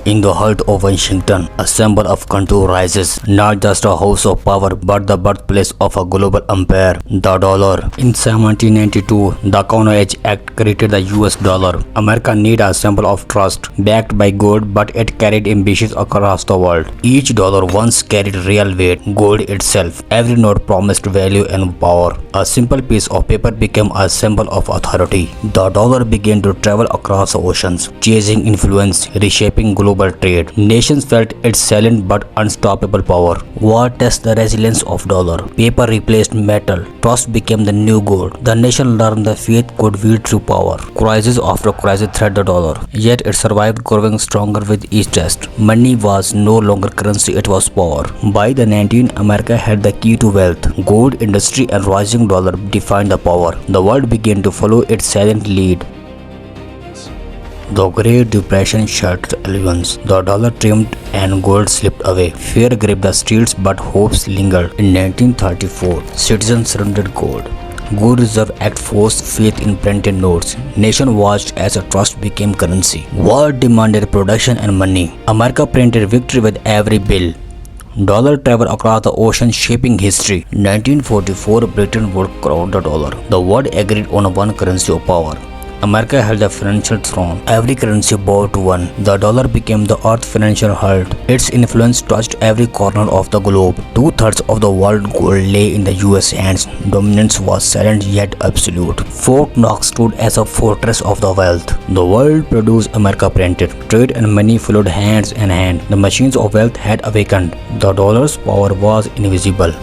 In the heart of Washington, a symbol of control rises, not just a house of power but the birthplace of a global empire, the dollar. In 1792, the Coinage Act created the US dollar. America needed a symbol of trust, backed by gold, but it carried ambitions across the world. Each dollar once carried real weight, gold itself. Every note promised value and power. A simple piece of paper became a symbol of authority. The dollar began to travel across oceans, chasing influence, reshaping global trade. Nations felt its silent but unstoppable power. War tested the resilience of dollar. Paper replaced metal. Trust became the new gold. The nation learned that faith could wield true power. Crisis after crisis threatened the dollar. Yet it survived, growing stronger with each test. Money was no longer currency, it was power. By the 19th, America had the key to wealth. Gold industry and rising dollar defined the power. The world began to follow its silent lead. The Great Depression shattered elephants. The dollar trimmed and gold slipped away. Fear gripped the streets, but hopes lingered. In 1934, citizens surrendered gold. Gold Reserve Act forced faith in printed notes. Nation watched as a trust became currency. War demanded production and money. America printed victory with every bill. Dollar traveled across the ocean, shaping history. 1944, Britain would crown the dollar. The world agreed on one currency of power. America held the financial throne. Every currency bowed to one. The dollar became the earth's financial heart. Its influence touched every corner of the globe. Two-thirds of the world gold lay in the US hands. Dominance was silent yet absolute. Fort Knox stood as a fortress of the wealth. The world produced, America printed. Trade and money followed hands in hand. The machines of wealth had awakened. The dollar's power was invisible,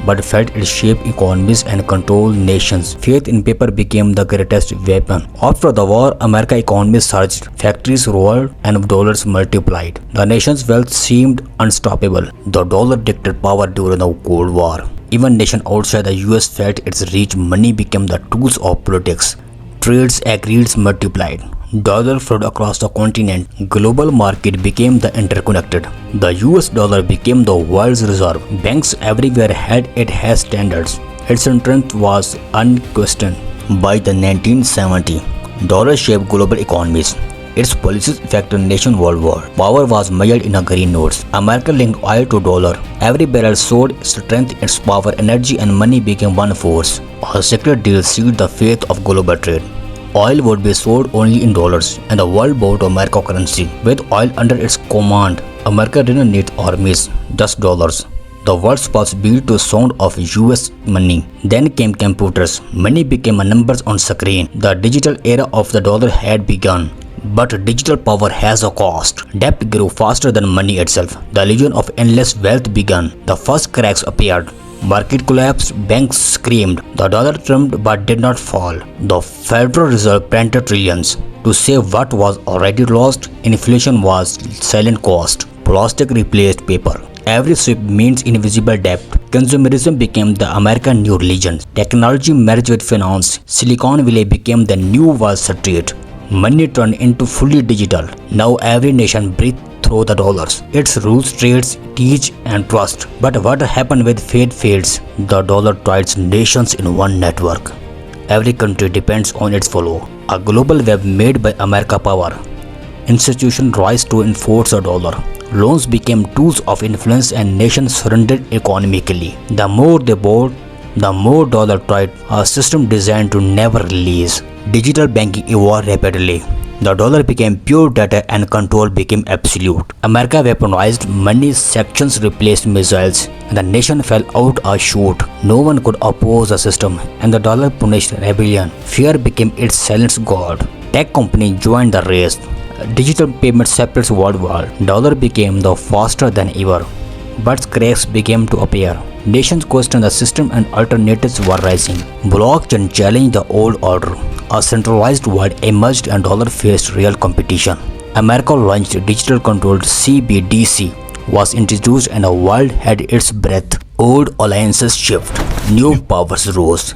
but felt it shaped economies and controlled nations. Faith in paper became the greatest weapon. After the war, America's economy surged, factories roared, and dollars multiplied. The nation's wealth seemed unstoppable. The dollar dictated power during the Cold War. Even nations outside the US felt its reach. Money became the tools of politics. Trades agreements multiplied. Dollar flowed across the continent. Global market became the interconnected. The US dollar became the world's reserve. Banks everywhere had it as standards. Its strength was unquestioned. By the 1970s, dollar shaped global economies. Its policies affected nations worldwide. Power was measured in green notes. America linked oil to dollar. Every barrel showed strength, its power, energy, and money became one force. A secret deal sealed the fate of global trade. Oil would be sold only in dollars, and the world bought American currency. With oil under its command, America didn't need armies, just dollars. The world was built to sound of US money. Then came computers. Money became numbers on screen. The digital era of the dollar had begun. But digital power has a cost. Debt grew faster than money itself. The illusion of endless wealth began. The first cracks appeared. Market collapsed, banks screamed. The dollar trembled but did not fall. The Federal Reserve printed trillions. To save what was already lost, inflation was silent cost. Plastic replaced paper. Every sweep means invisible debt. Consumerism became the American new religion. Technology merged with finance. Silicon Valley became the new Wall Street. Money turned into fully digital. Now every nation breathes through the dollars. Its rules, trades, teach, and trust. But what happened with faith fades? The dollar ties nations in one network. Every country depends on its follow. A global web made by America power. Institutions rise to enforce the dollar. Loans became tools of influence and nations surrendered economically. The more they bought, the more dollar tried, a system designed to never release. Digital banking evolved rapidly. The dollar became pure data and control became absolute. America weaponized money, sections replaced missiles, and the nation fell out a shoot. No one could oppose the system, and the dollar punished rebellion. Fear became its silent god. Tech companies joined the race. Digital payment separates worldwide. Dollar became the faster than ever. But cracks began to appear. Nations questioned the system and alternatives were rising. Blockchain challenged the old order. A centralized world emerged and dollar faced real competition. America launched digital controlled CBDC was introduced and the world had its breath. Old alliances shift. New powers rose.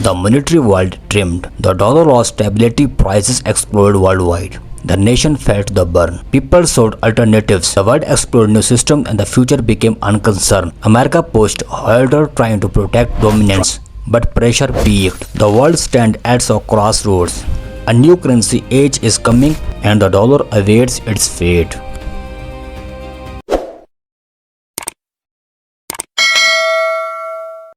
The monetary world trimmed. The dollar lost stability, prices exploded worldwide. The nation felt the burn. People sought alternatives. The world explored new systems and the future became unconcerned. America pushed harder trying to protect dominance, but pressure peaked. The world stands at a crossroads. A new currency age is coming and the dollar awaits its fate.